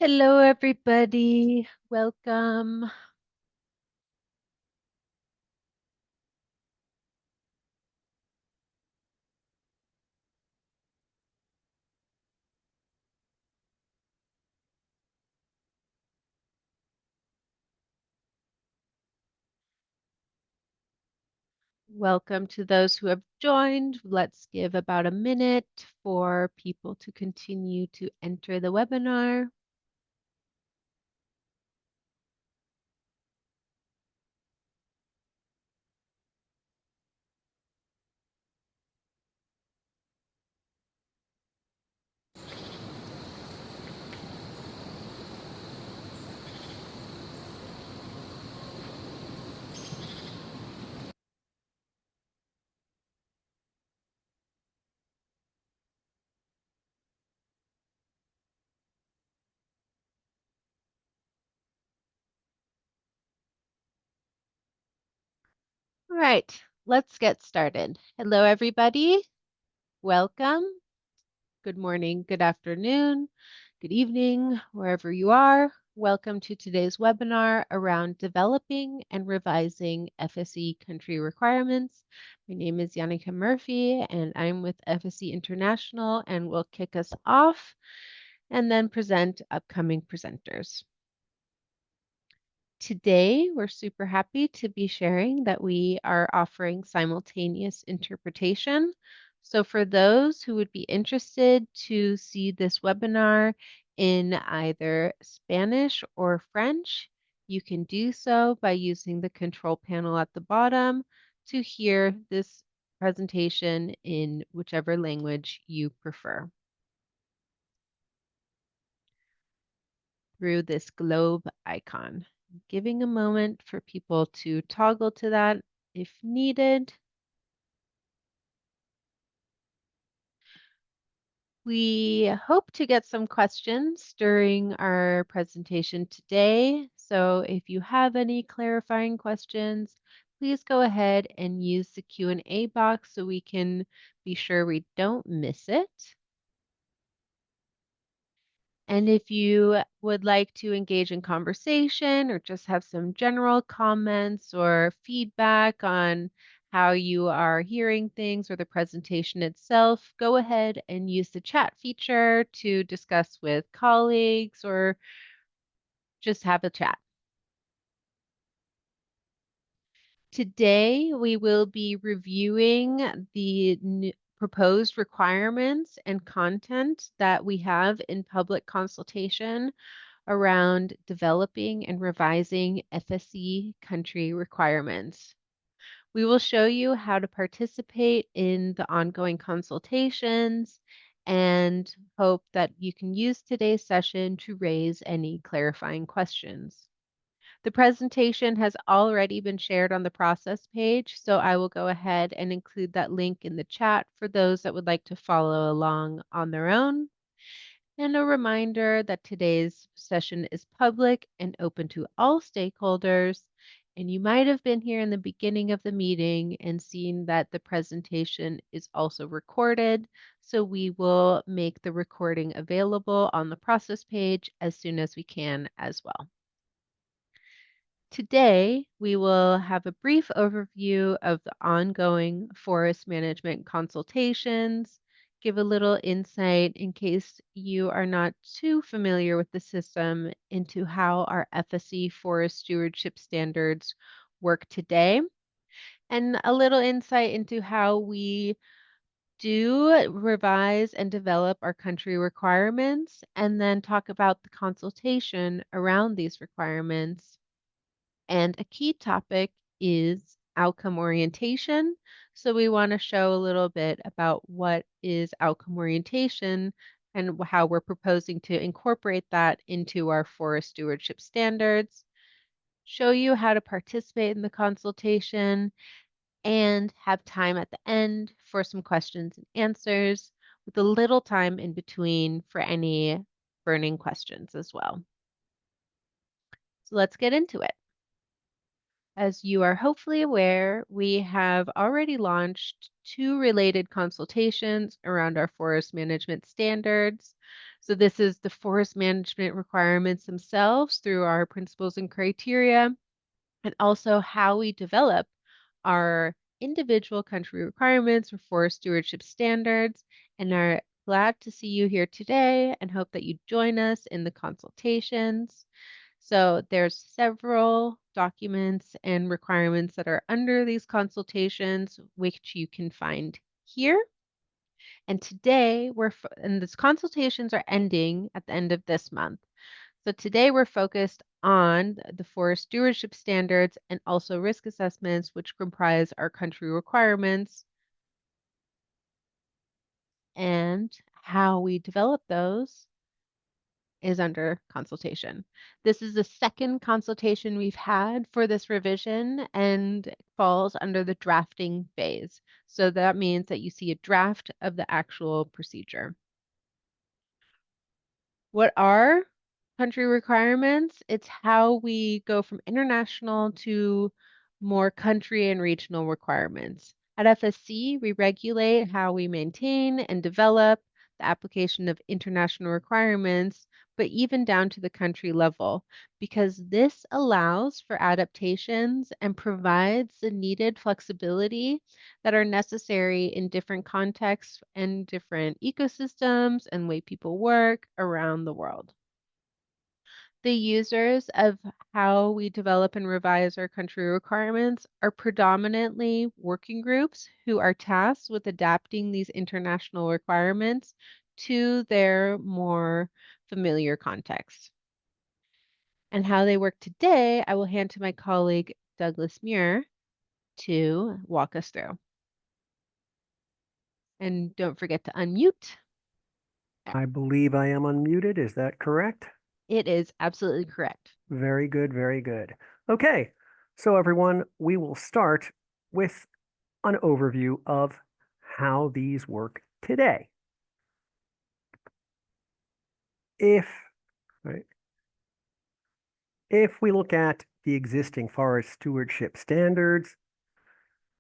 Hello, everybody. Welcome. Welcome to those who have joined. Let's give about a minute for people to continue to enter the webinar. All right, let's get started. Hello, everybody. Welcome. Good morning, good afternoon, good evening, wherever you are. Welcome to today's webinar around developing and revising FSC country requirements. My name is Yannicka Murphy, and I'm with FSC International, and we'll kick us off and then present upcoming presenters. Today, we're super happy to be sharing that we are offering simultaneous interpretation. So for those who would be interested to see this webinar in either Spanish or French, you can do so by using the control panel at the bottom to hear this presentation in whichever language you prefer. Through this globe icon. Giving a moment for people to toggle to that if needed. We hope to get some questions during our presentation today. So if you have any clarifying questions, please go ahead and use the Q&A box so we can be sure we don't miss it. And if you would like to engage in conversation or just have some general comments or feedback on how you are hearing things or the presentation itself, go ahead and use the chat feature to discuss with colleagues or just have a chat. Today, we will be reviewing the proposed requirements and content that we have in public consultation around developing and revising FSC country requirements. We will show you how to participate in the ongoing consultations and hope that you can use today's session to raise any clarifying questions. The presentation has already been shared on the process page, so I will go ahead and include that link in the chat for those that would like to follow along on their own. And a reminder that today's session is public and open to all stakeholders. And you might have been here in the beginning of the meeting and seen that the presentation is also recorded. So we will make the recording available on the process page as soon as we can as well. Today, we will have a brief overview of the ongoing forest management consultations, give a little insight in case you are not too familiar with the system into how our FSC forest stewardship standards work today, and a little insight into how we do revise and develop our country requirements, and then talk about the consultation around these requirements. And a key topic is outcome orientation. So we want to show a little bit about what is outcome orientation and how we're proposing to incorporate that into our forest stewardship standards, show you how to participate in the consultation, and have time at the end for some questions and answers with a little time in between for any burning questions as well. So let's get into it. As you are hopefully aware, we have already launched two related consultations around our forest management standards. So this is the forest management requirements themselves through our principles and criteria, and also how we develop our individual country requirements for forest stewardship standards, and are glad to see you here today and hope that you join us in the consultations. So there's several documents and requirements that are under these consultations, which you can find here. And today and these consultations are ending at the end of this month. So today we're focused on the forest stewardship standards and also risk assessments, which comprise our country requirements, and how we develop those is under consultation. This is the second consultation we've had for this revision and falls under the drafting phase. So that means that you see a draft of the actual procedure. What are country requirements? It's how we go from international to more country and regional requirements. At FSC, we regulate how we maintain and develop the application of international requirements, but even down to the country level, because this allows for adaptations and provides the needed flexibility that are necessary in different contexts and different ecosystems and way people work around the world. The users of how we develop and revise our country requirements are predominantly working groups who are tasked with adapting these international requirements to their more familiar context. And how they work today, I will hand to my colleague Douglas Muir to walk us through. And don't forget to unmute. I believe I am unmuted. Is that correct? It is absolutely correct. Very good, very good. Okay, so everyone, we will start with an overview of how these work today. If, right, if we look at the existing forest stewardship standards,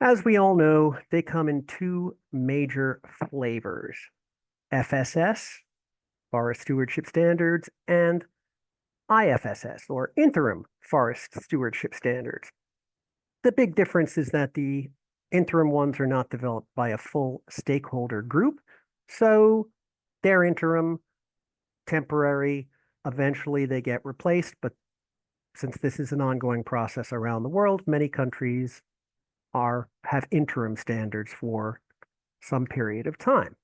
as we all know, they come in two major flavors: FSS, Forest Stewardship Standards, and IFSS, or Interim Forest Stewardship Standards. The big difference is that the interim ones are not developed by a full stakeholder group, so they're interim, temporary. Eventually they get replaced, but since this is an ongoing process around the world, many countries have interim standards for some period of time.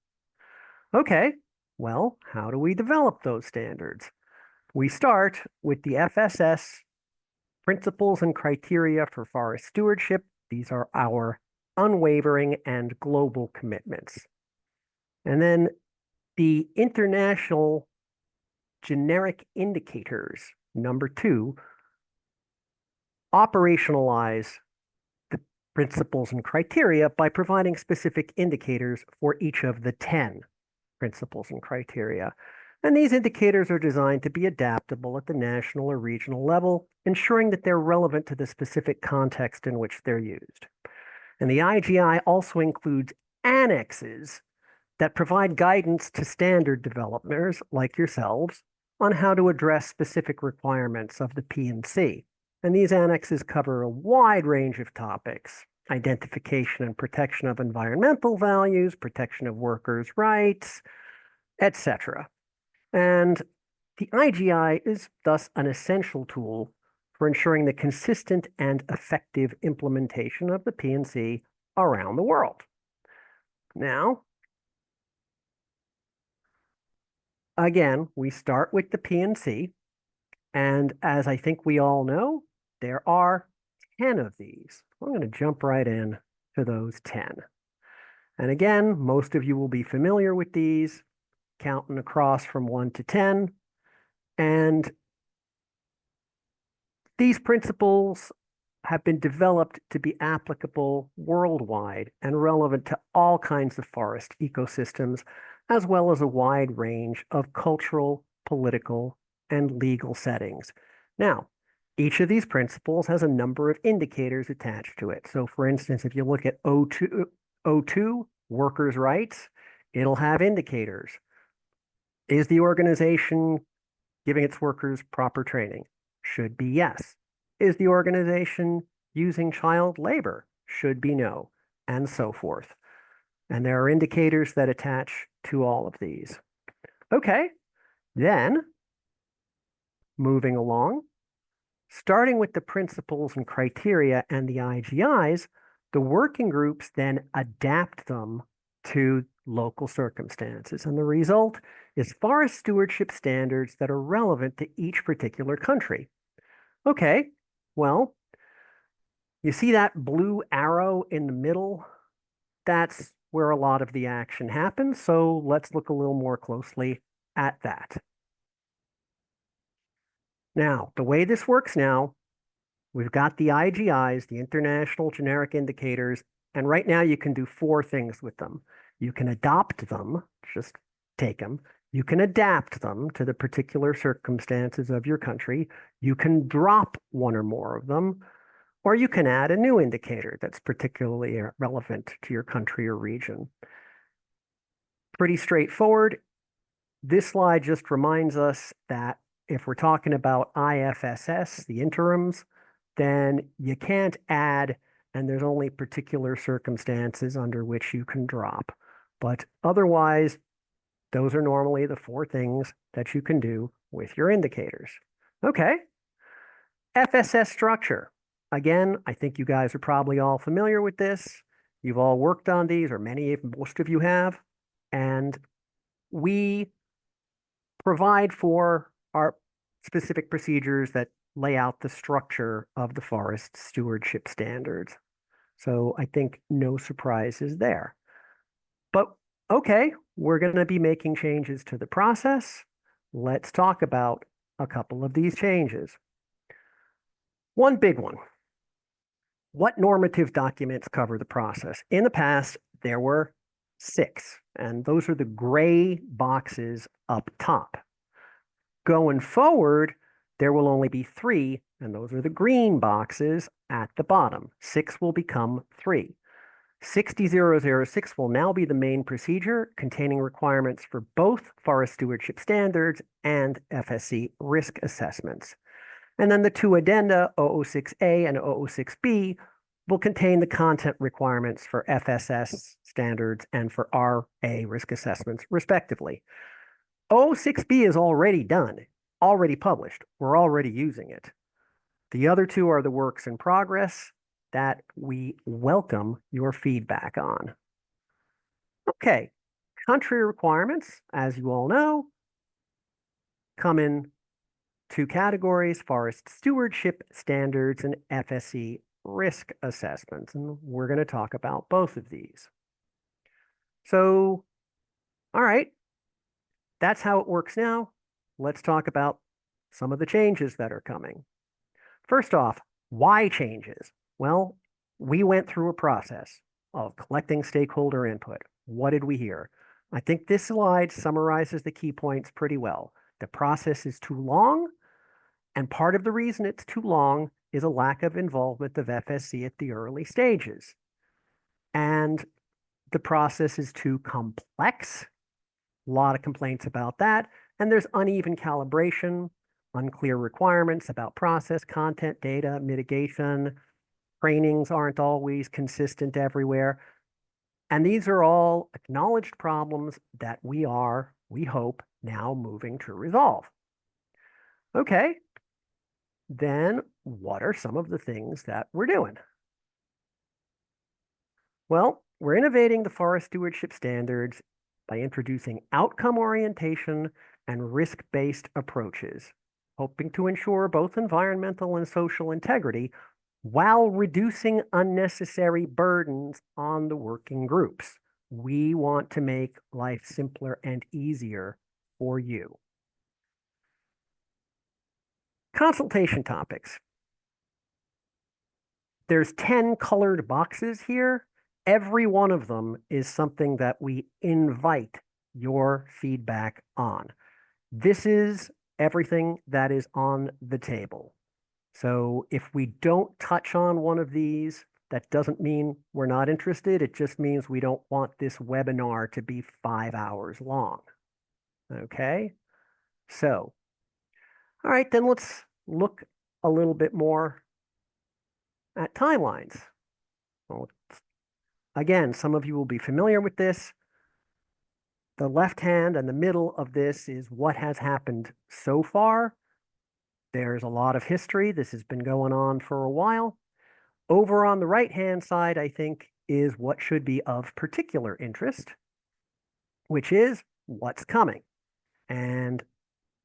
Okay, well, how do we develop those standards? We start with the FSS principles and criteria for forest stewardship. These are our unwavering and global commitments. And then the international generic indicators, number 2, operationalize the principles and criteria by providing specific indicators for each of the 10 principles and criteria. And these indicators are designed to be adaptable at the national or regional level, ensuring that they're relevant to the specific context in which they're used. And the IGI also includes annexes that provide guidance to standard developers like yourselves on how to address specific requirements of the P&C. And these annexes cover a wide range of topics: identification and protection of environmental values, protection of workers' rights, etc. And the IGI is thus an essential tool for ensuring the consistent and effective implementation of the P&C around the world. Now, again, we start with the P&C, and as I think we all know, there are 10 of these. I'm going to jump right in to those 10. And again, most of you will be familiar with these, counting across from 1 to 10. And these principles have been developed to be applicable worldwide and relevant to all kinds of forest ecosystems, as well as a wide range of cultural, political, and legal settings. Now, each of these principles has a number of indicators attached to it. So for instance, if you look at O2, workers' rights, it'll have indicators. Is the organization giving its workers proper training? Should be yes. Is the organization using child labor? Should be no, and so forth. And there are indicators that attach to all of these. Okay, then moving along, starting with the principles and criteria and the IGIs, the working groups then adapt them to local circumstances. And the result is forest stewardship standards that are relevant to each particular country. Okay, well, you see that blue arrow in the middle? That's where a lot of the action happens. So let's look a little more closely at that. Now, the way this works now, we've got the IGIs, the International Generic Indicators, and right now you can do four things with them. You can adopt them, just take them. You can adapt them to the particular circumstances of your country. You can drop one or more of them, or you can add a new indicator that's particularly relevant to your country or region. Pretty straightforward. This slide just reminds us that if we're talking about IFSS, the interims, then you can't add, and there's only particular circumstances under which you can drop. But otherwise, those are normally the four things that you can do with your indicators. Okay, FSS structure. Again, I think you guys are probably all familiar with this. You've all worked on these, or most of you have, and we provide for our specific procedures that lay out the structure of the forest stewardship standards. So I think no surprises there. But okay, we're going to be making changes to the process. Let's talk about a couple of these changes. One big one. What normative documents cover the process? In the past, there were 6, and those are the gray boxes up top. Going forward, there will only be 3, and those are the green boxes at the bottom. 6 will become 3. 60006 will now be the main procedure containing requirements for both forest stewardship standards and FSC risk assessments. And then the 2 addenda, 006A and 006B, will contain the content requirements for FSS standards and for RA risk assessments, respectively. 006B is already done, already published. We're already using it. The other 2 are the works in progress that we welcome your feedback on. Okay, country requirements, as you all know, come in 2 categories: forest stewardship standards and FSC risk assessments. And we're going to talk about both of these. So, all right, that's how it works now. Let's talk about some of the changes that are coming. First off, why changes? Well, we went through a process of collecting stakeholder input. What did we hear? I think this slide summarizes the key points pretty well. The process is too long, and part of the reason it's too long is a lack of involvement of FSC at the early stages. And the process is too complex. A lot of complaints about that. And there's uneven calibration, unclear requirements about process, content, data, mitigation. Trainings aren't always consistent everywhere. And these are all acknowledged problems that we hope, now moving to resolve. Okay, then what are some of the things that we're doing? Well, we're innovating the forest stewardship standards by introducing outcome orientation and risk-based approaches, hoping to ensure both environmental and social integrity while reducing unnecessary burdens on the working groups. We want to make life simpler and easier for you. Consultation topics. There's 10 colored boxes here. Every one of them is something that we invite your feedback on. This is everything that is on the table. So if we don't touch on one of these, that doesn't mean we're not interested. It just means we don't want this webinar to be 5 hours long. Okay, so, all right, then let's look a little bit more at timelines. Well, again, some of you will be familiar with this. The left hand and the middle of this is what has happened so far. There's a lot of history. This has been going on for a while. Over on the right-hand side, I think, is what should be of particular interest, which is what's coming. And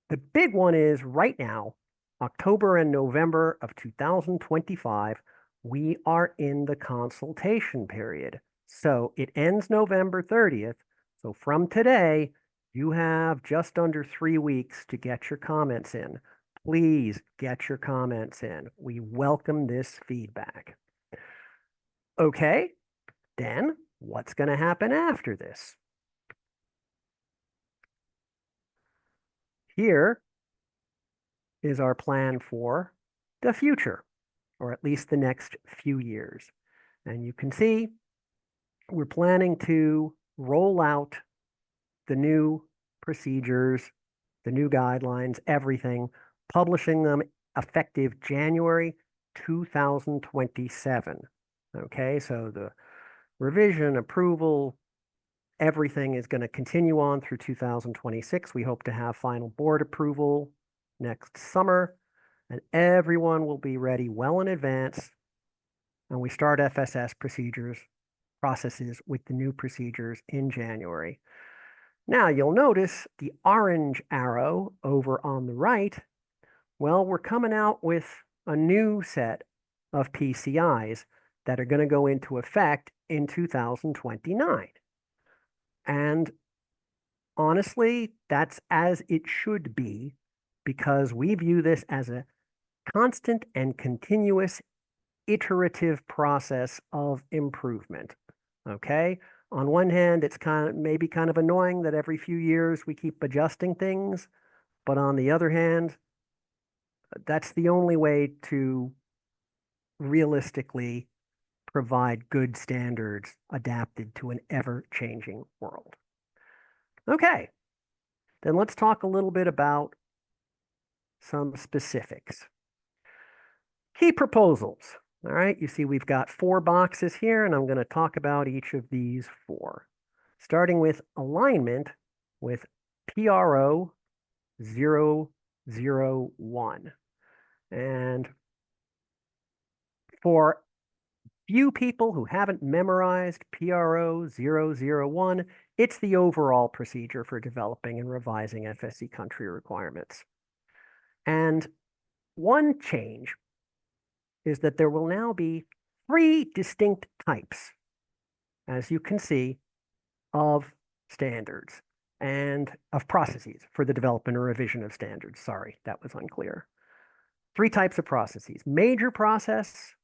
the big one is right now, October and November of 2025, we are in the consultation period. So it ends November 30th. So from today, you have just under 3 weeks to get your comments in. Please get your comments in. We welcome this feedback. Okay, then what's going to happen after this? Here is our plan for the future, or at least the next few years. And you can see we're planning to roll out the new procedures, the new guidelines, everything, publishing them effective January 2027. Okay, so the revision, approval, everything is going to continue on through 2026. We hope to have final board approval next summer, and everyone will be ready well in advance. And we start FSS processes with the new procedures in January. Now you'll notice the orange arrow over on the right. Well, we're coming out with a new set of PCIs that are going to go into effect in 2029. And honestly, that's as it should be, because we view this as a constant and continuous iterative process of improvement. Okay? On one hand, it's maybe kind of annoying that every few years we keep adjusting things, but on the other hand, that's the only way to realistically provide good standards adapted to an ever-changing world. Okay, then let's talk a little bit about some specifics. Key proposals. All right, you see we've got 4 boxes here, and I'm going to talk about each of these 4. Starting with alignment with PRO 001. And for few people who haven't memorized PRO 001, it's the overall procedure for developing and revising FSC country requirements. And one change is that there will now be 3 distinct types, as you can see, of standards and of processes for the development or revision of standards. Sorry, that was unclear. 3 types of processes. Major process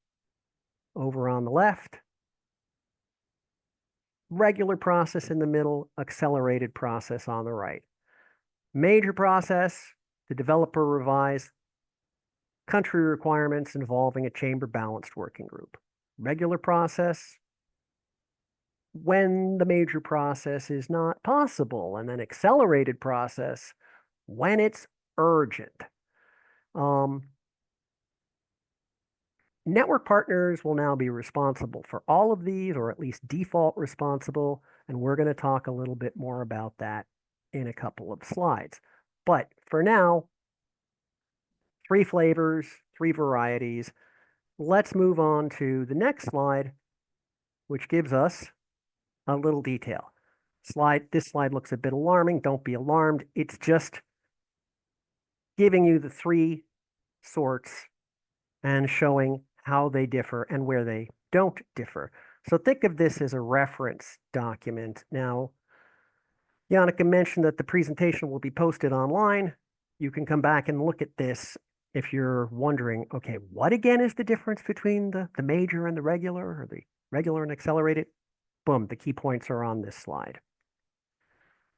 over on the left, regular process in the middle, accelerated process on the right. Major process, the developer revise country requirements involving a chamber balanced working group. Regular process, when the major process is not possible, and then accelerated process when it's urgent. Network partners will now be responsible for all of these, or at least default responsible, and we're going to talk a little bit more about that in a couple of slides. But for now, 3 flavors, 3 varieties. Let's move on to the next slide, which gives us a little detail. This slide looks a bit alarming. Don't be alarmed. It's just giving you the 3 sorts and showing how they differ and where they don't differ. So think of this as a reference document. Now, Janneke mentioned that the presentation will be posted online. You can come back and look at this if you're wondering, okay, what again is the difference between the major and the regular, or the regular and accelerated? Boom, the key points are on this slide.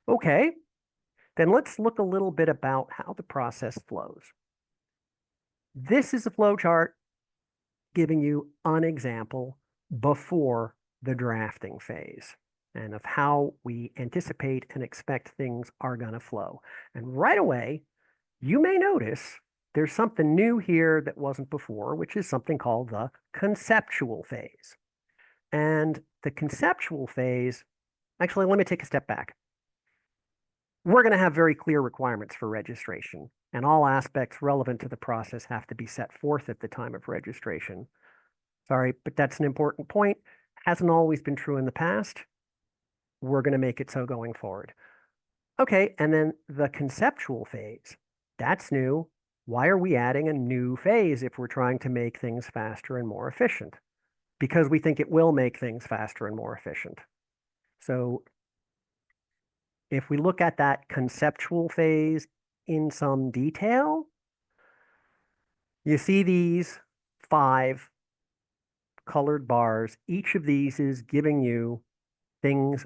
Okay, then let's look a little bit about how the process flows. This is a flow chart giving you an example before the drafting phase. and of how we anticipate and expect things are going to flow. And right away, you may notice there's something new here that wasn't before, which is something called the conceptual phase. And the conceptual phase, actually, let me take a step back. We're going to have very clear requirements for registration, and all aspects relevant to the process have to be set forth at the time of registration. Sorry, but that's an important point. Hasn't always been true in the past. We're going to make it so going forward. Okay, and then the conceptual phase. That's new. Why are we adding a new phase if we're trying to make things faster and more efficient? Because we think it will make things faster and more efficient. So if we look at that conceptual phase in some detail, you see these 5 colored bars. Each of these is giving you things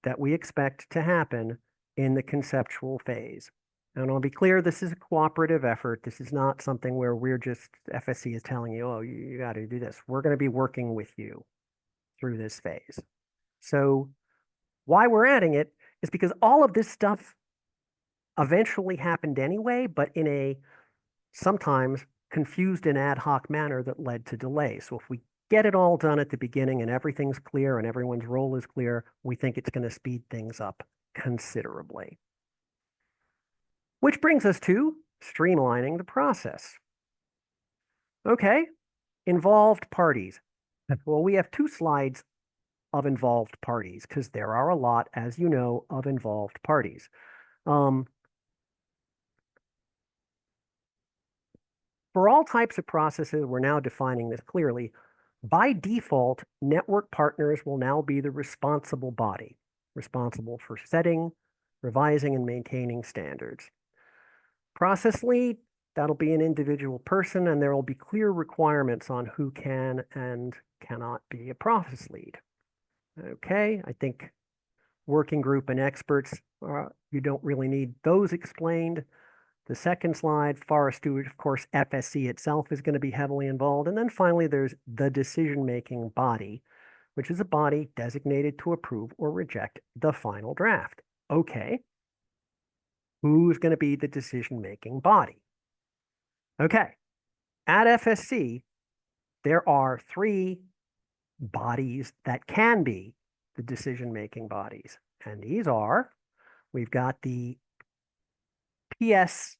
that we expect to happen in the conceptual phase. And I'll be clear, this is a cooperative effort. This is not something where we're just, FSC is telling you, oh, you got to do this. We're going to be working with you through this phase. So why we're adding it is because all of this stuff eventually happened anyway, but in a sometimes confused and ad hoc manner that led to delay. So if we get it all done at the beginning and everything's clear and everyone's role is clear, we think it's going to speed things up considerably. Which brings us to streamlining the process. Okay, involved parties. Well, we have 2 slides of involved parties because there are a lot, as you know, of involved parties. For all types of processes, we're now defining this clearly. By default, network partners will now be the responsible body, responsible for setting, revising, and maintaining standards. Process lead, that'll be an individual person, and there will be clear requirements on who can and cannot be a process lead. Okay, I think working group and experts, you don't really need those explained. The second slide, forest steward, of course, FSC itself is going to be heavily involved. And then finally, there's the decision-making body, which is a body designated to approve or reject the final draft. Okay, who's going to be the decision-making body? Okay, at FSC, there are 3 bodies that can be the decision-making bodies. And these are, we've got the PS,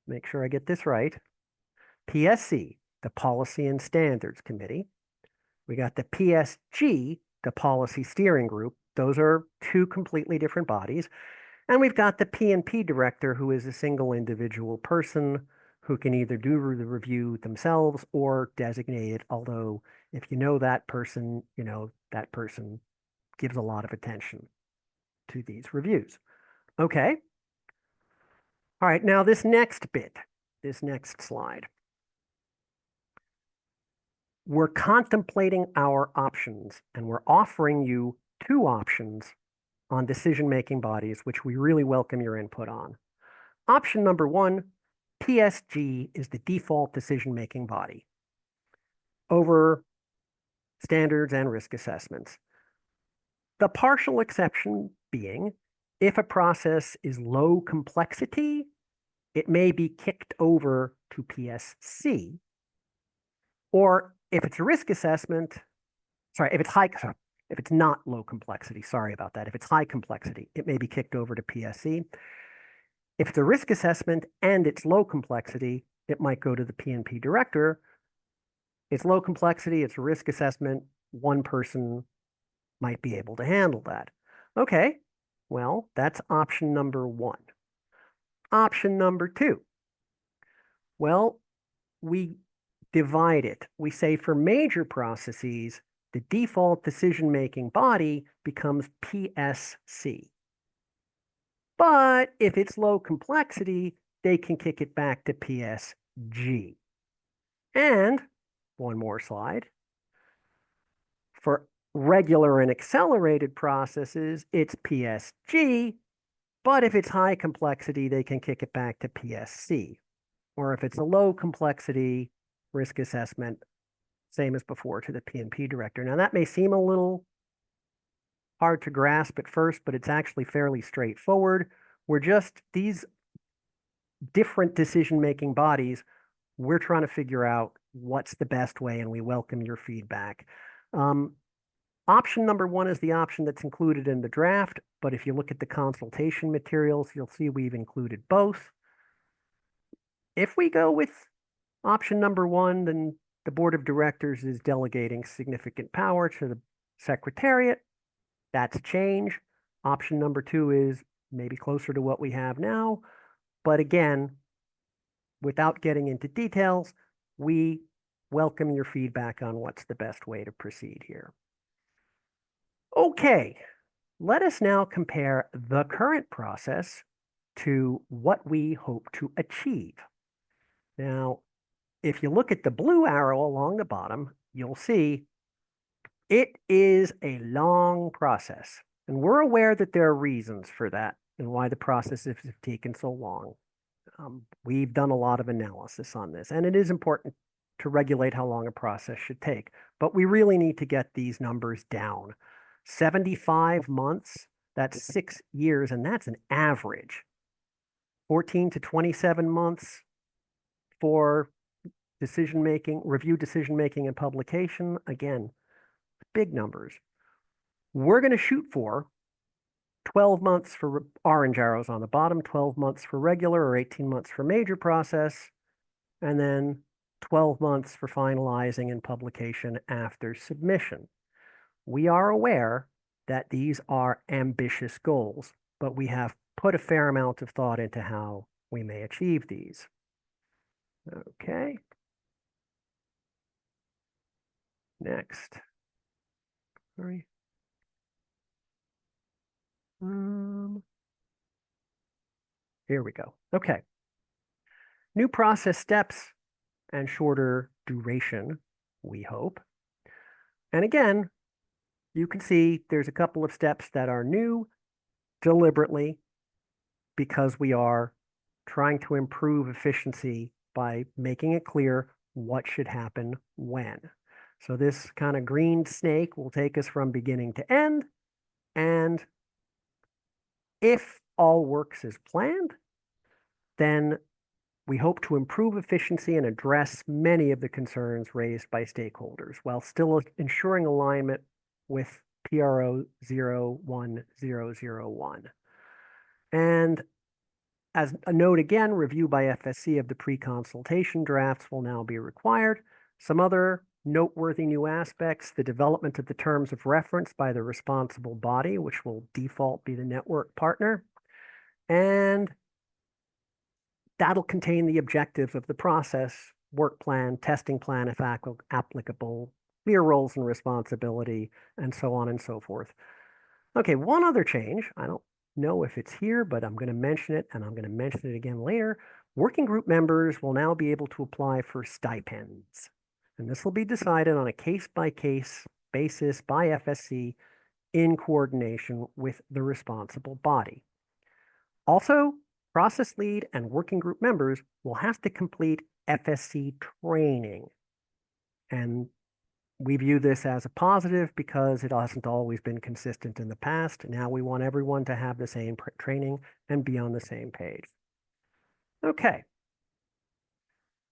make sure I get this right, PSC, the Policy and Standards Committee. We got the PSG, the Policy Steering Group. Those are 2 completely different bodies. And we've got the P&P director, who is a single individual person who can either do the review themselves or designate it. Although if you know that person, you know that person gives a lot of attention to these reviews. Okay. All right, now this next bit, this next slide. We're contemplating our options, and we're offering you 2 options on decision-making bodies, which we really welcome your input on. Option number 1, PSG is the default decision-making body over standards and risk assessments. The partial exception being, if a process is low complexity, it may be kicked over to PSC. Or if it's a risk assessment, sorry, if it's not low complexity, sorry about that. If it's high complexity, it may be kicked over to PSC. If it's a risk assessment and it's low complexity, it might go to the P&P director. It's low complexity, it's a risk assessment, one person might be able to handle that. Okay, well, that's option number 1. Option number 2. Well, we divide it. We say for major processes, the default decision-making body becomes PSC. But if it's low complexity, they can kick it back to PSG. And one more slide. For regular and accelerated processes, it's PSG. But if it's high complexity, they can kick it back to PSC. Or if it's a low complexity risk assessment, same as before, to the P&P director. Now, that may seem a little hard to grasp at first, but it's actually fairly straightforward. We're just these different decision-making bodies. We're trying to figure out what's the best way, and we welcome your feedback. Option number one is the option that's included in the draft, but if you look at the consultation materials, you'll see we've included both. If we go with option number one, then the board of directors is delegating significant power to the secretariat. That's a change. Option number two is maybe closer to what we have now. But again, without getting into details, we welcome your feedback on what's the best way to proceed here. Okay, let us now compare the current process to what we hope to achieve. Now, if you look at the blue arrow along the bottom, you'll see it is a long process. And we're aware that there are reasons for that and why the process has taken so long. We've done a lot of analysis on this, and it is important to regulate how long a process should take. But we really need to get these numbers down. 75 months, that's 6 years, and that's an average. 14 to 27 months for decision-making, review decision-making and publication. Again, big numbers. We're going to shoot for 12 months for orange arrows on the bottom, 12 months for regular or 18 months for major process, and then 12 months for finalizing and publication after submission. We are aware that these are ambitious goals, but we have put a fair amount of thought into how we may achieve these. Okay. Next. Sorry. Here we go. Okay. New process steps and shorter duration, we hope. And again, you can see there's a couple of steps that are new deliberately because we are trying to improve efficiency by making it clear what should happen when. So this kind of green snake will take us from beginning to end. And if all works as planned, then we hope to improve efficiency and address many of the concerns raised by stakeholders while still ensuring alignment with PRO 01001. And as a note again, review by FSC of the pre-consultation drafts will now be required. Some other noteworthy new aspects, the development of the terms of reference by the responsible body, which will default be the network partner. And that'll contain the objectives of the process, work plan, testing plan if applicable, clear roles and responsibility, and so on and so forth. Okay, one other change. I don't know if it's here, but I'm going to mention it, and I'm going to mention it again later. Working group members will now be able to apply for stipends. And this will be decided on a case-by-case basis by FSC in coordination with the responsible body. Also, process lead and working group members will have to complete FSC training. And we view this as a positive because it hasn't always been consistent in the past. Now we want everyone to have the same training and be on the same page. Okay.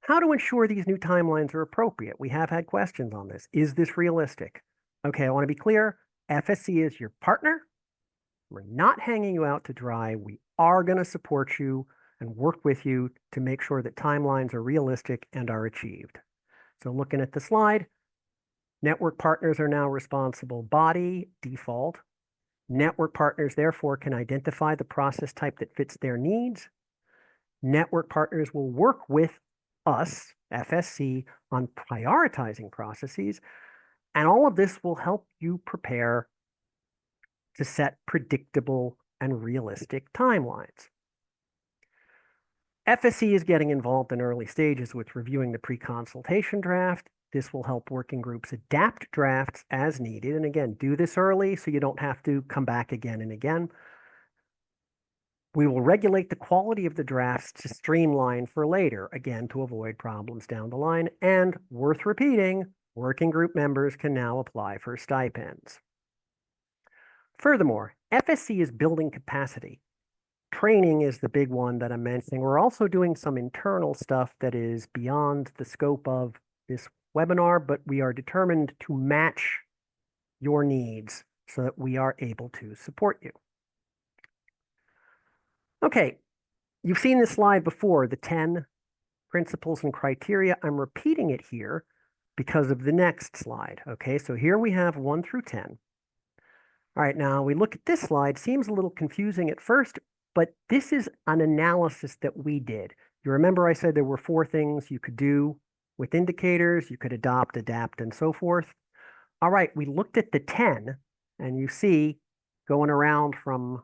How to ensure these new timelines are appropriate? We have had questions on this. Is this realistic? Okay, I want to be clear. FSC is your partner. We're not hanging you out to dry. We are going to support you and work with you to make sure that timelines are realistic and are achieved. So looking at the slide, network partners are now responsible body default. Network partners, therefore, can identify the process type that fits their needs. Network partners will work with us, FSC, on prioritizing processes. And all of this will help you prepare to set predictable and realistic timelines. FSC is getting involved in early stages with reviewing the pre-consultation draft. This will help working groups adapt drafts as needed. And again, do this early so you don't have to come back again and again. We will regulate the quality of the drafts to streamline for later, again, to avoid problems down the line. And worth repeating, working group members can now apply for stipends. Furthermore, FSC is building capacity. Training is the big one that I'm mentioning. We're also doing some internal stuff that is beyond the scope of this webinar, but we are determined to match your needs so that we are able to support you. Okay, you've seen this slide before, the 10 principles and criteria. I'm repeating it here because of the next slide. Okay, so here we have 1 through 10. All right, now we look at this slide, seems a little confusing at first, but this is an analysis that we did. You remember I said there were 4 things you could do with indicators, you could adopt, adapt, and so forth. All right, we looked at the 10, and you see going around from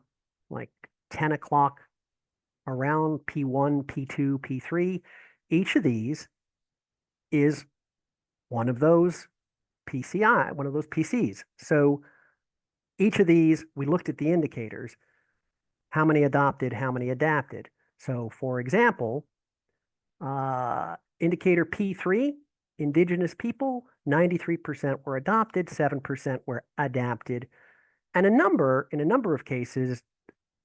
like 10 o'clock around P1, P2, P3, each of these is one of those PCI, one of those PCs. So each of these, we looked at the indicators, how many adopted, how many adapted. So for example, indicator P3, indigenous people, 93% were adopted, 7% were adapted. And in a number of cases,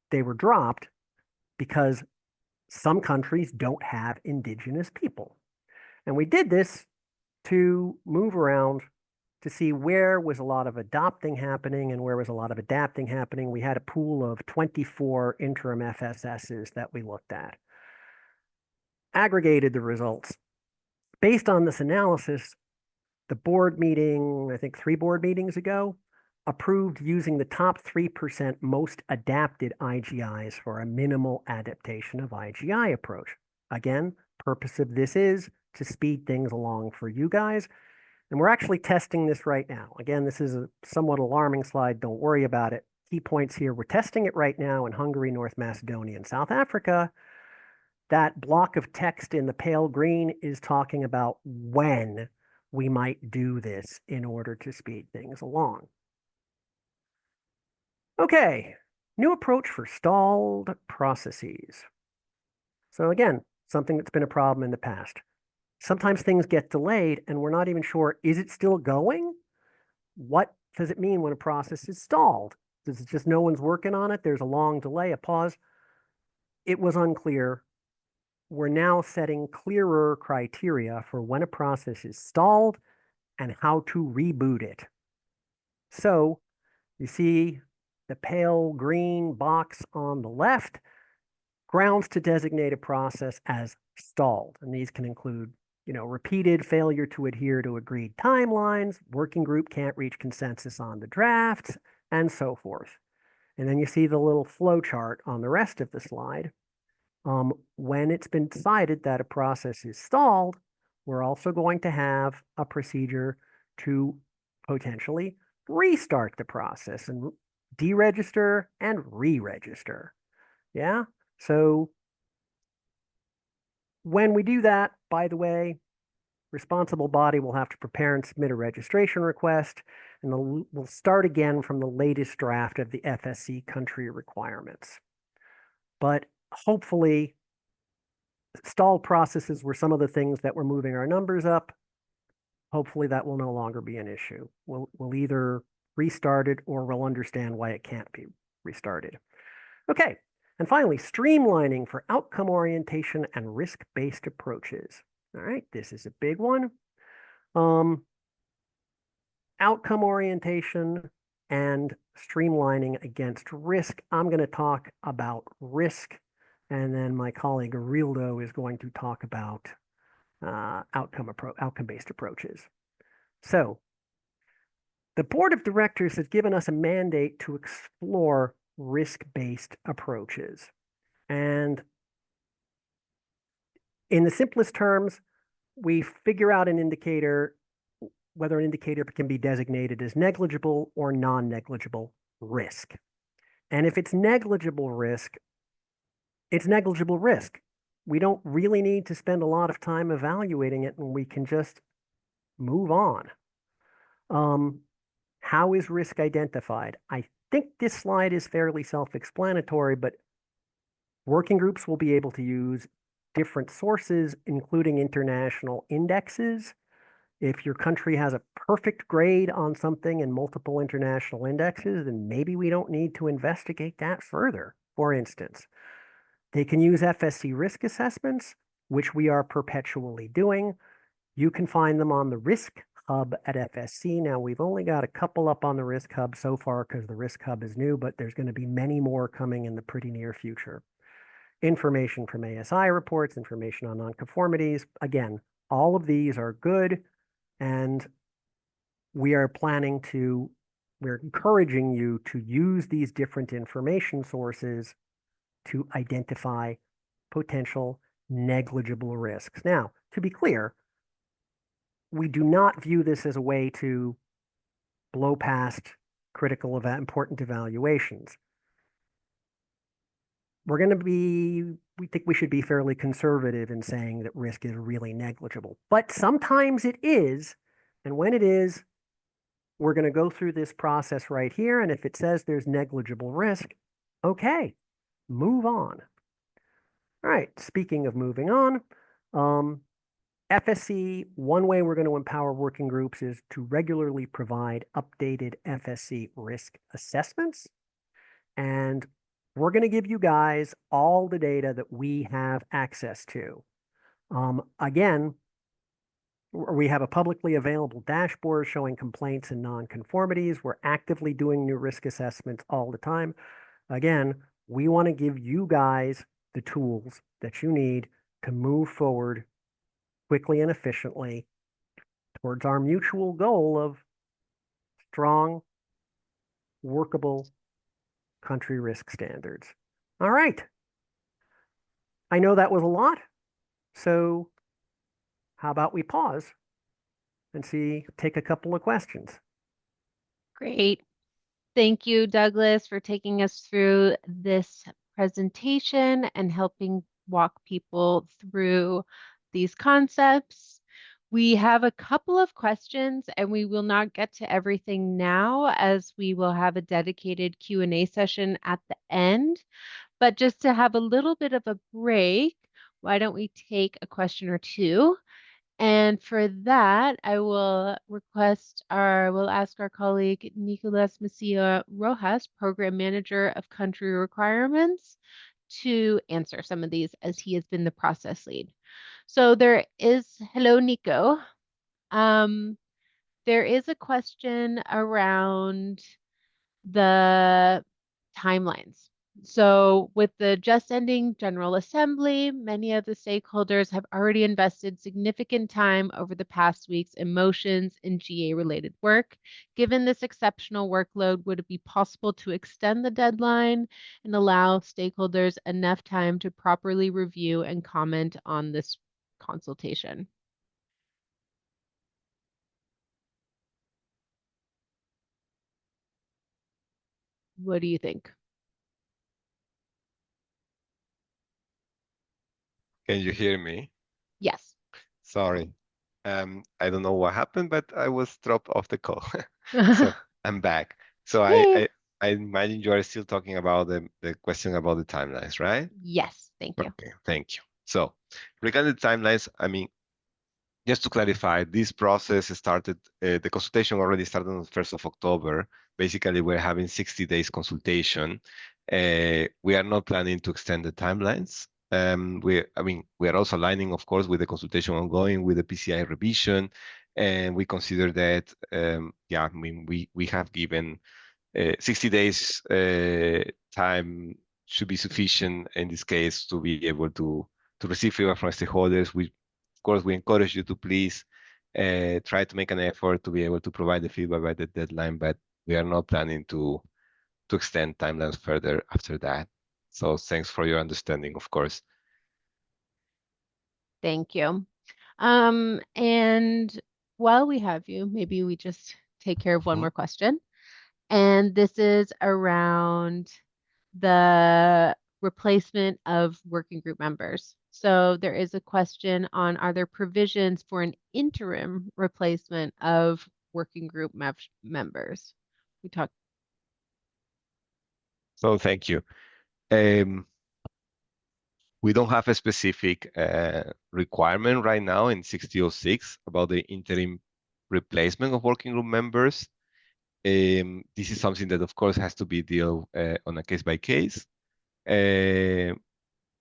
they were dropped because some countries don't have indigenous people. And we did this to move around to see where was a lot of adopting happening and where was a lot of adapting happening. We had a pool of 24 interim FSSs that we looked at. Aggregated the results. Based on this analysis, the board meeting, I think 3 board meetings ago, approved using the top 3% most adapted IGIs for a minimal adaptation of IGI approach. Again, purpose of this is to speed things along for you guys. And we're actually testing this right now. Again, this is a somewhat alarming slide. Don't worry about it. Key points here. We're testing it right now in Hungary, North Macedonia, and South Africa. That block of text in the pale green is talking about when we might do this in order to speed things along. Okay, new approach for stalled processes. So again, something that's been a problem in the past. Sometimes things get delayed and we're not even sure, is it still going? What does it mean when a process is stalled? Does it just no one's working on it? There's a long delay, a pause. It was unclear. We're now setting clearer criteria for when a process is stalled and how to reboot it. So you see the pale green box on the left, grounds to designate a process as stalled. And these can include, repeated failure to adhere to agreed timelines, working group can't reach consensus on the drafts, and so forth. And then you see the little flow chart on the rest of the slide. When it's been decided that a process is stalled, we're also going to have a procedure to potentially restart the process and deregister and re-register. Yeah, so when we do that, by the way, responsible body will have to prepare and submit a registration request, and we'll start again from the latest draft of the FSC country requirements. But hopefully, stalled processes were some of the things that were moving our numbers up. Hopefully that will no longer be an issue. We'll either restart it or we'll understand why it can't be restarted. Okay, and finally, streamlining for outcome orientation and risk-based approaches. All right, this is a big one. Outcome orientation and streamlining against risk. I'm going to talk about risk, and then my colleague Arildo is going to talk about outcome-based approaches. So the board of directors has given us a mandate to explore risk-based approaches. And in the simplest terms, we figure out an indicator, whether an indicator can be designated as negligible or non-negligible risk. And if it's negligible risk, it's negligible risk. We don't really need to spend a lot of time evaluating it, and we can just move on. How is risk identified? I think this slide is fairly self-explanatory, but working groups will be able to use different sources, including international indexes. If your country has a perfect grade on something in multiple international indexes, then maybe we don't need to investigate that further. For instance, they can use FSC risk assessments, which we are perpetually doing. You can find them on the Risk Hub at FSC. Now, we've only got a couple up on the Risk Hub so far because the Risk Hub is new, but there's going to be many more coming in the pretty near future. Information from ASI reports, information on nonconformities. Again, all of these are good, and we're encouraging you to use these different information sources to identify potential negligible risks. Now, to be clear, we do not view this as a way to blow past important evaluations. We think we should be fairly conservative in saying that risk is really negligible, but sometimes it is. And when it is, we're going to go through this process right here. And if it says there's negligible risk, okay, move on. All right, speaking of moving on, FSC, one way we're going to empower working groups is to regularly provide updated FSC risk assessments. And we're going to give you guys all the data that we have access to. Again, we have a publicly available dashboard showing complaints and nonconformities. We're actively doing new risk assessments all the time. Again, we want to give you guys the tools that you need to move forward quickly and efficiently towards our mutual goal of strong, workable country risk standards. All right. I know that was a lot, so how about we pause and take a couple of questions? Great. Thank you, Douglas, for taking us through this presentation and helping walk people through these concepts. We have a couple of questions and we will not get to everything now as we will have a dedicated Q&A session at the end. But just to have a little bit of a break, why don't we take a question or two? And for that, we'll ask our colleague Nicolas Macia Rojas, Program Manager of Country Requirements, to answer some of these as he has been the process lead. So hello, Nico. There is a question around the timelines. So with the just ending General Assembly, many of the stakeholders have already invested significant time over the past weeks in motions and GA-related work. Given this exceptional workload, would it be possible to extend the deadline and allow stakeholders enough time to properly review and comment on this consultation? What do you think? Can you hear me? Yes. Sorry. I don't know what happened, but I was dropped off the call. So I'm back. So Yay. I imagine you are still talking about the question about the timelines, right? Yes, thank you. Okay, thank you. So regarding the timelines, I mean, just to clarify, this process started, the consultation already started on the 1st of October. Basically, we're having 60 days consultation. We are not planning to extend the timelines. We are also aligning, of course, with the consultation ongoing with the PCI revision. And we consider that, we have given 60 days time should be sufficient in this case to be able to receive feedback from stakeholders. Of course, we encourage you to please try to make an effort to be able to provide the feedback by the deadline, but we are not planning to extend timelines further after that. So thanks for your understanding, of course. Thank you. And while we have you, maybe we just take care of one more question. And this is around the replacement of working group members. So there is a question on, are there provisions for an interim replacement of working group members? We talked. So thank you. We don't have a specific requirement right now in 6006 about the interim replacement of working group members. This is something that, of course, has to be dealt on a case by case.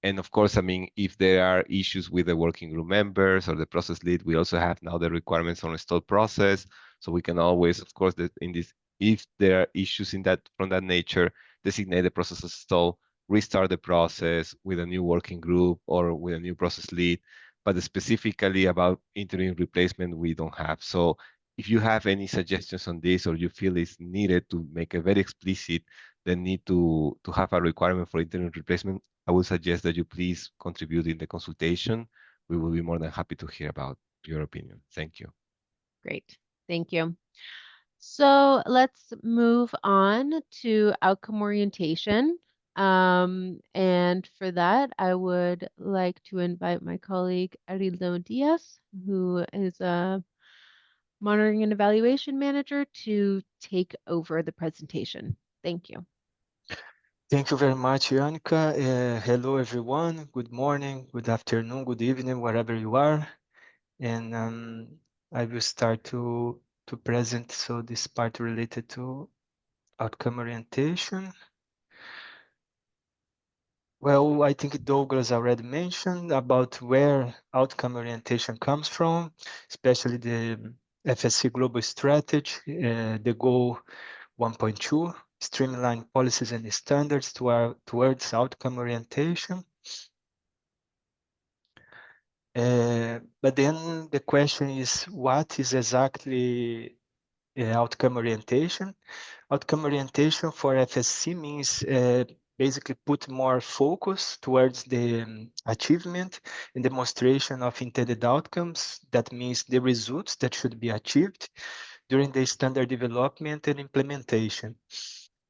And of course, I mean, if there are issues with the working group members or the process lead, we also have now the requirements on install process. So we can always, of course, in this, if there are issues in that from that nature, designate the process as stall, restart the process with a new working group or with a new process lead. But specifically about interim replacement, we don't have. So if you have any suggestions on this, or you feel it's needed to make a very explicit the need to have a requirement for interim replacement, I would suggest that you please contribute in the consultation. We will be more than happy to hear about your opinion. Thank you. Great. Thank you. So let's move on to outcome orientation. And for that, I would like to invite my colleague Arildo Diaz, who is a monitoring and evaluation manager, to take over the presentation. Thank you. Thank you very much, Janica. Hello, everyone. Good morning, good afternoon, good evening, wherever you are. And I will start to present this part related to outcome orientation. Well, I think Douglas already mentioned about where outcome orientation comes from, especially the FSC Global Strategy, the goal 1.2, streamline policies and standards towards outcome orientation. But then the question is, what is exactly outcome orientation? Outcome orientation for FSC means basically put more focus towards the achievement and demonstration of intended outcomes. That means the results that should be achieved during the standard development and implementation.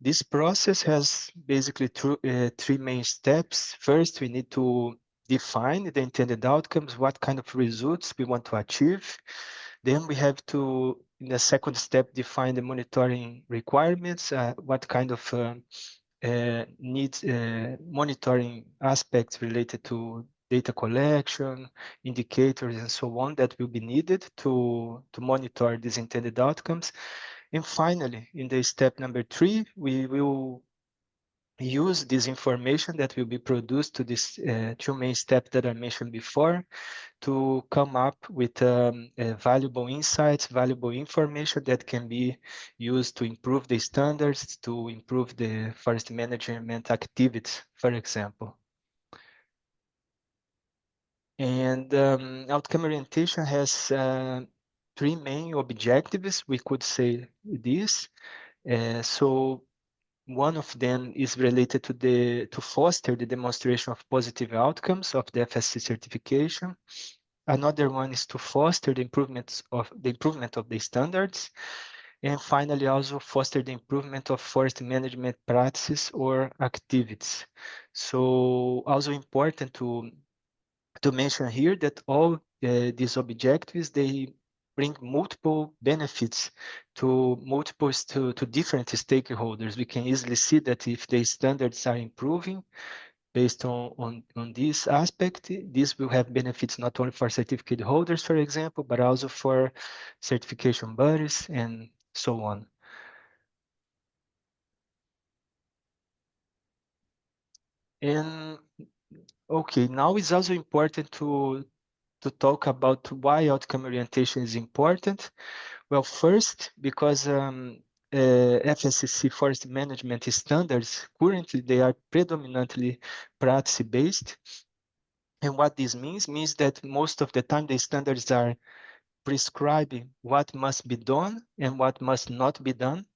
This process has basically three main steps. First, we need to define the intended outcomes, what kind of results we want to achieve. Then we have to, in the second step, define the monitoring requirements, what kind of needs monitoring aspects related to data collection, indicators, and so on that will be needed to monitor these intended outcomes. And finally, in the step number 3, we will use this information that will be produced to this 2 main steps that I mentioned before to come up with valuable insights, valuable information that can be used to improve the standards, to improve the forest management activities, for example. And outcome orientation has 3 main objectives, we could say this. So one of them is related to foster the demonstration of positive outcomes of the FSC certification. Another one is to foster the improvement of the standards. And finally, also foster the improvement of forest management practices or activities. So also important to mention here that all these objectives, they bring multiple benefits to different stakeholders. We can easily see that if the standards are improving based on this aspect, this will have benefits not only for certificate holders, for example, but also for certification bodies and so on. And okay, now it's also important to talk about why outcome orientation is important. Well, first, because FSC forest management standards, currently they are predominantly practice-based. And what this means that most of the time the standards are prescribing what must be done and what must not be done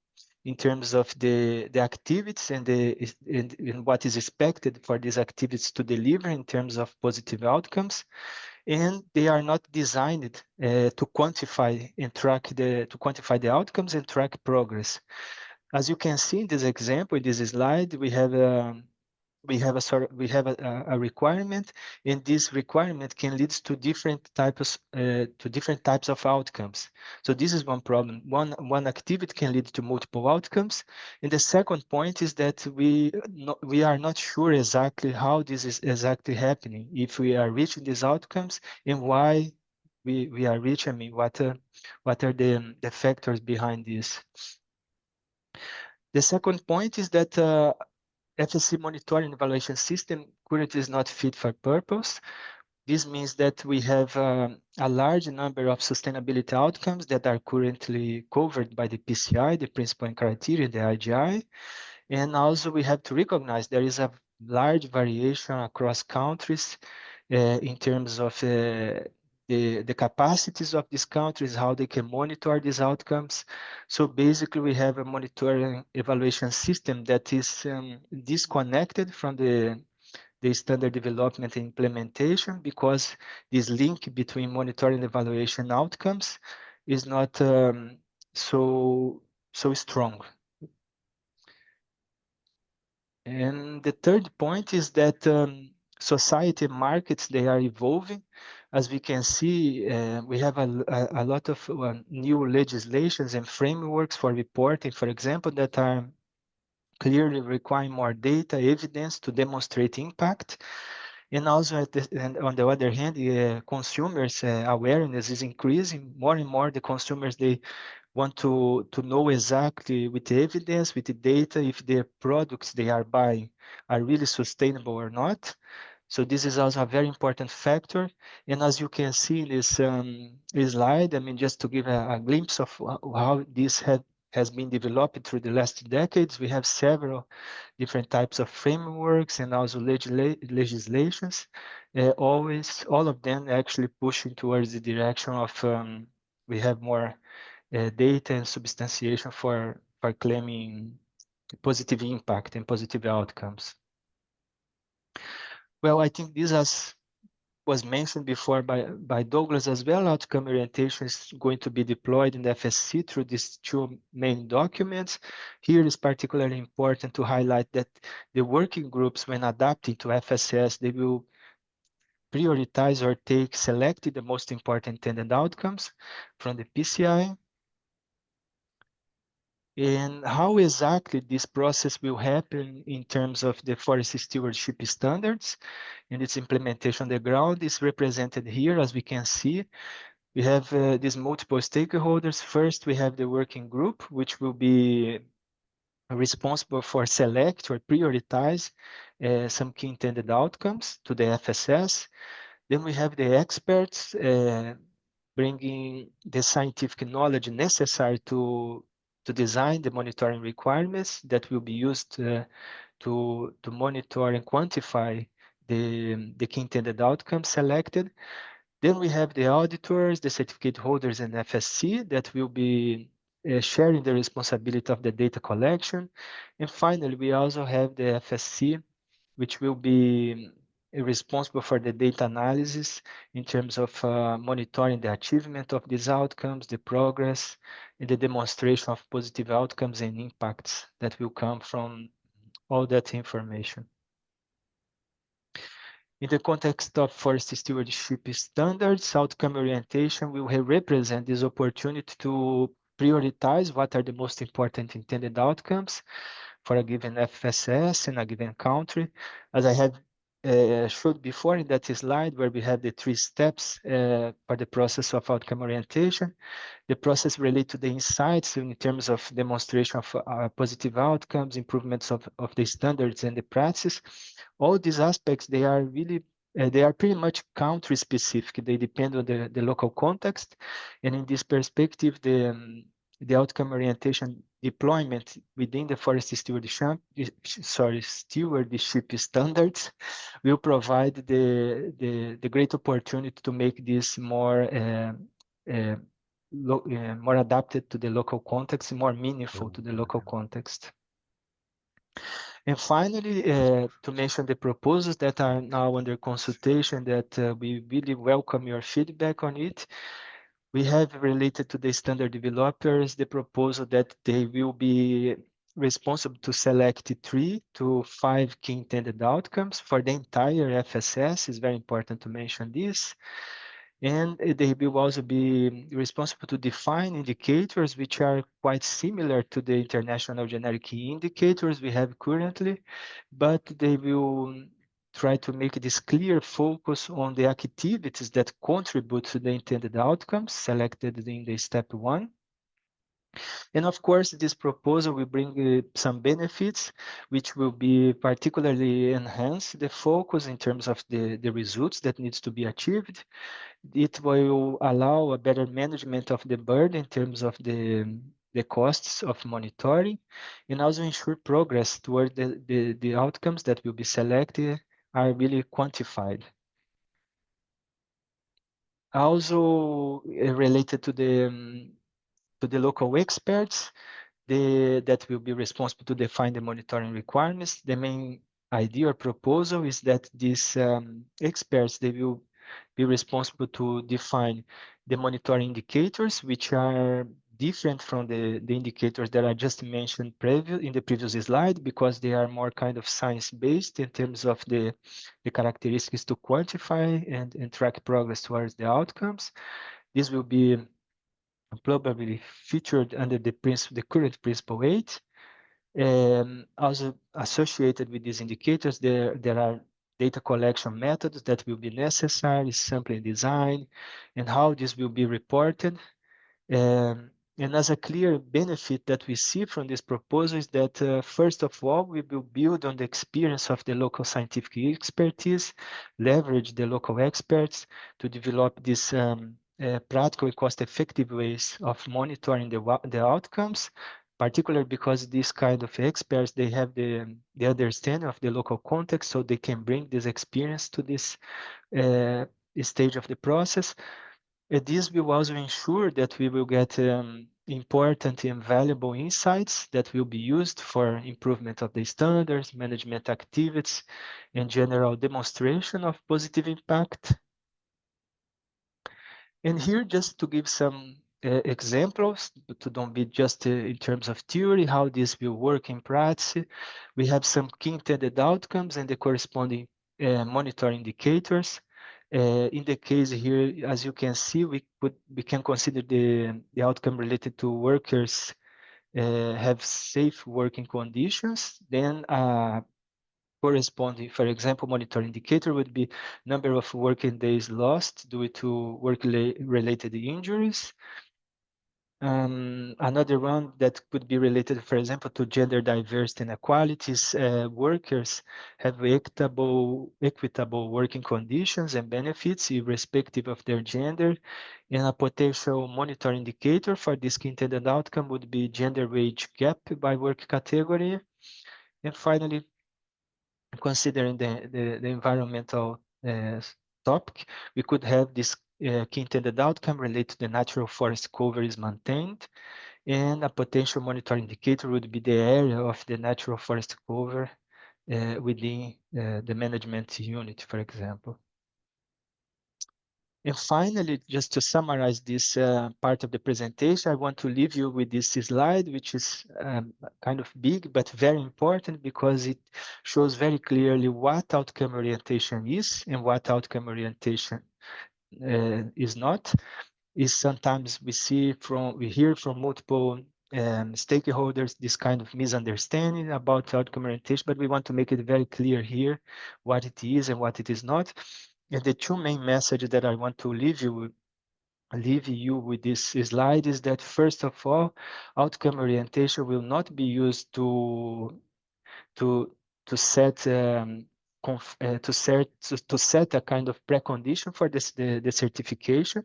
in terms of the activities and what is expected for these activities to deliver in terms of positive outcomes. And they are not designed to quantify the outcomes and track progress. As you can see in this example, in this slide, we have a requirement, and this requirement can lead to different types of outcomes. So this is one problem. One activity can lead to multiple outcomes, and the second point is that we are not sure exactly how this is exactly happening, if we are reaching these outcomes and why we are reaching? I mean, what are the factors behind this? The second point is that FSC monitoring evaluation system currently is not fit for purpose. This means that we have a large number of sustainability outcomes that are currently covered by the PCI, the principle and criteria, the IGI. And also we have to recognize there is a large variation across countries in terms of the capacities of these countries, how they can monitor these outcomes. So basically we have a monitoring evaluation system that is disconnected from the standard development and implementation, because this link between monitoring and evaluation outcomes is not so strong. And the third point is that society markets, they are evolving. As we can see, we have a lot of new legislations and frameworks for reporting, for example, that are clearly requiring more data, evidence to demonstrate impact. And also, and on the other hand, consumers' awareness is increasing. More and more, the consumers, they want to know exactly with the evidence, with the data, if the products they are buying are really sustainable or not. So this is also a very important factor. And as you can see in this slide, I mean, just to give a glimpse of how this has been developed through the last decades, we have several different types of frameworks and also legislations, always, all of them actually pushing towards the direction of we have more data and substantiation for claiming positive impact and positive outcomes. Well, I think this was mentioned before by Douglas as well. Outcome orientation is going to be deployed in the FSC through these two main documents. Here is particularly important to highlight that the working groups, when adapting to FSS, they will prioritize or select the most important intended outcomes from the PCI. And how exactly this process will happen in terms of the forest stewardship standards and its implementation on the ground is represented here. As we can see, we have these multiple stakeholders. First, we have the working group, which will be responsible for select or prioritize some key intended outcomes to the FSS. Then we have the experts bringing the scientific knowledge necessary to design the monitoring requirements that will be used to monitor and quantify the key intended outcomes selected. Then we have the auditors, the certificate holders, and FSC that will be sharing the responsibility of the data collection. And finally, we also have the FSC, which will be responsible for the data analysis in terms of monitoring the achievement of these outcomes, the progress, and the demonstration of positive outcomes and impacts that will come from all that information. In the context of forest stewardship standards, outcome orientation will represent this opportunity to prioritize what are the most important intended outcomes for a given FSS in a given country. As I have showed before in that slide where we have the 3 steps for the process of outcome orientation, the process related to the insights in terms of demonstration of positive outcomes, improvements of the standards and the practices. All these aspects, they are really they are pretty much country specific. They depend on the local context. And in this perspective, the outcome orientation deployment within the forest stewardship standards will provide the great opportunity to make this more more adapted to the local context, more meaningful to the local context. And finally, to mention the proposals that are now under consultation, that we really welcome your feedback on it. We have related to the standard developers, the proposal that they will be responsible to select 3 to 5 key intended outcomes for the entire FSS. It's very important to mention this. And they will also be responsible to define indicators which are quite similar to the international generic key indicators we have currently, but they will try to make this clear focus on the activities that contribute to the intended outcomes selected in the step 1. And of course, this proposal will bring some benefits, which will be particularly enhance the focus in terms of the results that needs to be achieved. It will allow a better management of the burden in terms of the costs of monitoring, and also ensure progress toward the outcomes that will be selected are really quantified. Also related to the local experts, that will be responsible to define the monitoring requirements. The main idea or proposal is that these experts, they will be responsible to define the monitoring indicators, which are different from the indicators that I just mentioned in the previous slide, because they are more kind of science-based in terms of the characteristics to quantify and track progress towards the outcomes. This will be probably featured under the current Principle 8. Also associated with these indicators, there are data collection methods that will be necessary, sampling design, and how this will be reported. And as a clear benefit that we see from this proposal is that, first of all, we will build on the experience of the local scientific expertise, leverage the local experts to develop these practical and cost-effective ways of monitoring the outcomes, particularly because these kind of experts, they have the understanding of the local context, so they can bring this experience to this stage of the process. This will also ensure that we will get important and valuable insights that will be used for improvement of the standards, management activities, and general demonstration of positive impact. And here, just to give some examples, to don't be just in terms of theory, how this will work in practice, we have some key intended outcomes and the corresponding monitoring indicators. In the case here, as you can see, we can consider the outcome related to workers have safe working conditions. Then corresponding, for example, monitor indicator would be number of working days lost due to work-related injuries. Another one that could be related, for example, to gender diversity and equalities. Workers have equitable working conditions and benefits irrespective of their gender. And a potential monitor indicator for this intended outcome would be gender wage gap by work category. And finally, considering the environmental topic, we could have this key intended outcome related to the natural forest cover is maintained, and a potential monitor indicator would be the area of the natural forest cover within the management unit, for example. And finally, just to summarize this part of the presentation, I want to leave you with this slide, which is kind of big, but very important because it shows very clearly what outcome orientation is and what outcome orientation is not. Is sometimes we hear from multiple stakeholders this kind of misunderstanding about outcome orientation, but we want to make it very clear here what it is and what it is not. And the two main messages that I want to leave you with this slide is that, first of all, outcome orientation will not be used to set a kind of precondition for the certification.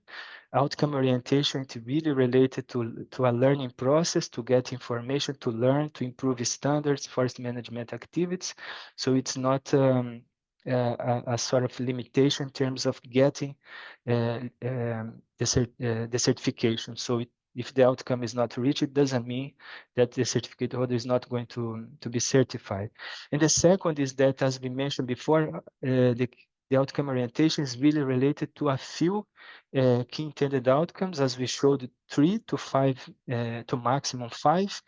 Outcome orientation is really related to a learning process, to get information, to learn, to improve standards, forest management activities. So it's not a sort of limitation in terms of getting the certification. So if the outcome is not reached, it doesn't mean that the certificate holder is not going to be certified. And the second is that, as we mentioned before, the outcome orientation is really related to a few key intended outcomes, as we showed 3 to 5 to maximum 5.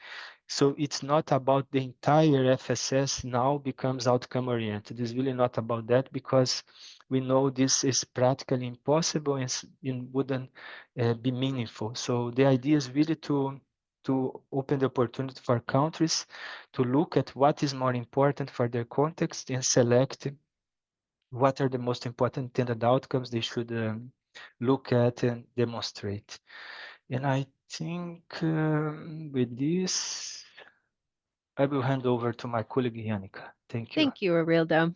So it's not about the entire FSS now becomes outcome oriented. It's really not about that, because we know this is practically impossible and wouldn't be meaningful. So the idea is really to open the opportunity for countries to look at what is more important for their context and select what are the most important intended outcomes they should look at and demonstrate. And I think with this, I will hand over to my colleague Janica. Thank you. Thank you, Arildo.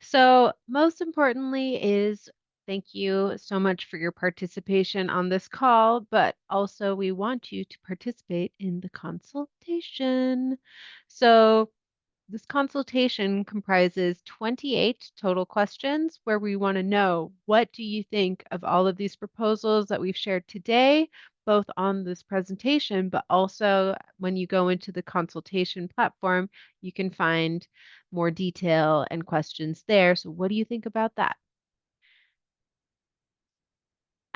So, most importantly is thank you so much for your participation on this call, but also we want you to participate in the consultation. So, this consultation comprises 28 total questions where we want to know, what do you think of all of these proposals that we've shared today, both on this presentation, but also when you go into the consultation platform, you can find more detail and questions there. So what do you think about that?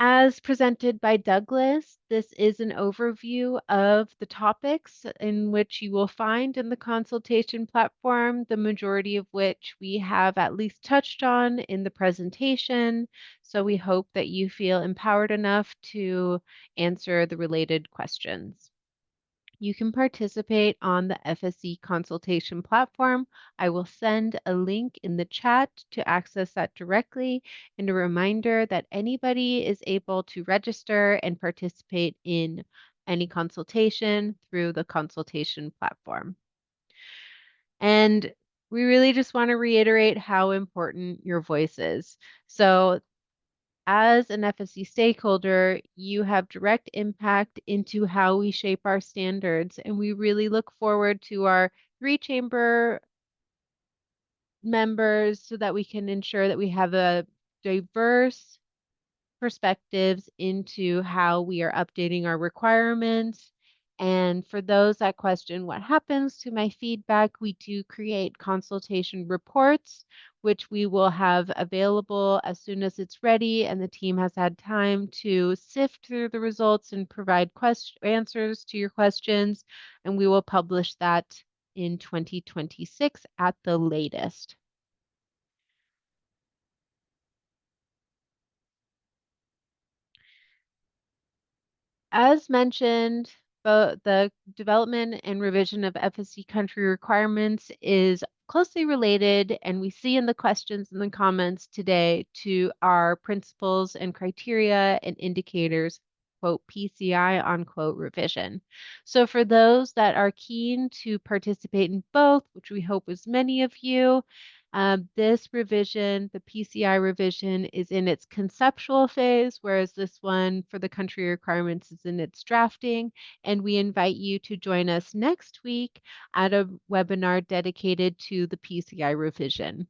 As presented by Douglas, this is an overview of the topics in which you will find in the consultation platform, the majority of which we have at least touched on in the presentation. So we hope that you feel empowered enough to answer the related questions. You can participate on the FSC consultation platform. I will send a link in the chat to access that directly, and a reminder that anybody is able to register and participate in any consultation through the consultation platform. And we really just want to reiterate how important your voice is. So as an FSC stakeholder, you have direct impact into how we shape our standards, and we really look forward to our three-chamber members so that we can ensure that we have a diverse perspectives into how we are updating our requirements. And for those that question what happens to my feedback, we do create consultation reports, which we will have available as soon as it's ready and the team has had time to sift through the results and provide answers to your questions. And we will publish that in 2026 at the latest. As mentioned, the development and revision of FSC country requirements is closely related, and we see in the questions and the comments today to our principles and criteria and indicators, quote, PCI, unquote, revision. So for those that are keen to participate in both, which we hope is many of you, this revision, the PCI revision, is in its conceptual phase, whereas this one for the country requirements is in its drafting. And we invite you to join us next week at a webinar dedicated to the PCI revision.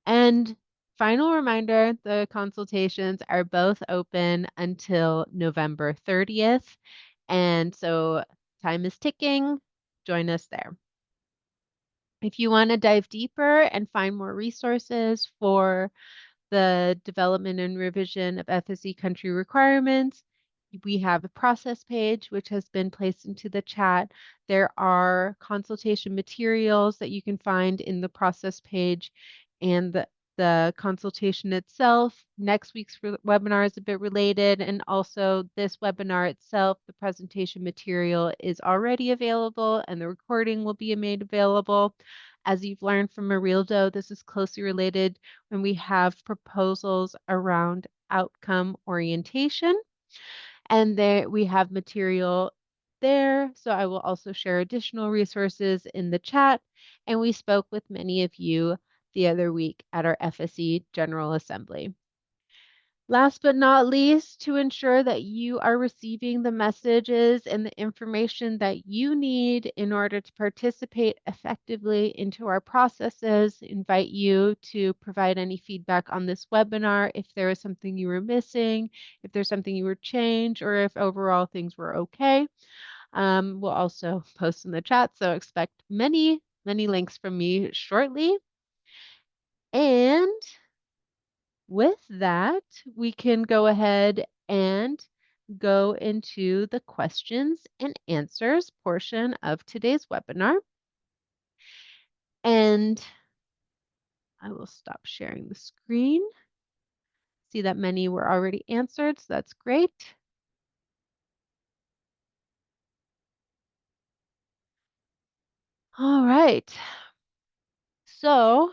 And final reminder, the consultations are both open until November 30th. And so time is ticking. Join us there. If you want to dive deeper and find more resources for the development and revision of FSC country requirements, we have a process page which has been placed into the chat. There are consultation materials that you can find in the process page, and the consultation itself. Next week's webinar is a bit related, and also this webinar itself, the presentation material is already available and the recording will be made available. As you've learned from Arildo, this is closely related when we have proposals around outcome orientation. And there we have material there. So I will also share additional resources in the chat. And we spoke with many of you the other week at our FSC General Assembly. Last but not least, to ensure that you are receiving the messages and the information that you need in order to participate effectively into our processes, invite you to provide any feedback on this webinar if there is something you were missing, if there's something you would change, or if overall things were okay. We'll also post in the chat, so expect many links from me shortly. And with that, we can go ahead and go into the questions and answers portion of today's webinar. And I will stop sharing the screen. See that many were already answered, so that's great. All right. So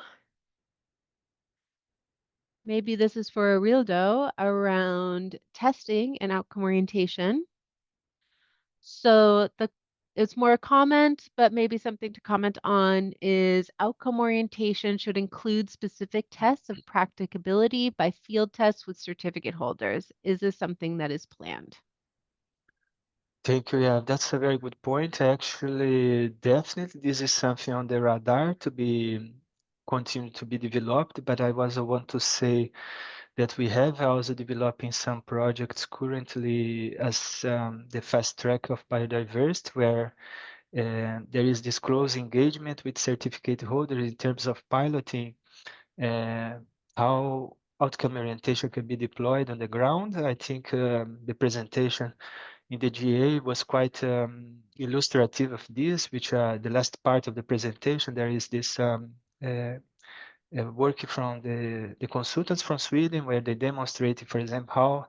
Maybe this is for Arildo around testing and outcome orientation. So it's more a comment, but maybe something to comment on is outcome orientation should include specific tests of practicability by field tests with certificate holders. Is this something that is planned? Thank you. Yeah, that's a very good point. Actually, definitely, this is something on the radar to be continue to be developed. But I also want to say that we have also developing some projects currently as the fast track of biodiversity, where there is this close engagement with certificate holders in terms of piloting how outcome orientation can be deployed on the ground. I think the presentation in the GA was quite illustrative of this, which the last part of the presentation, there is this work from the consultants from Sweden, where they demonstrated, for example, how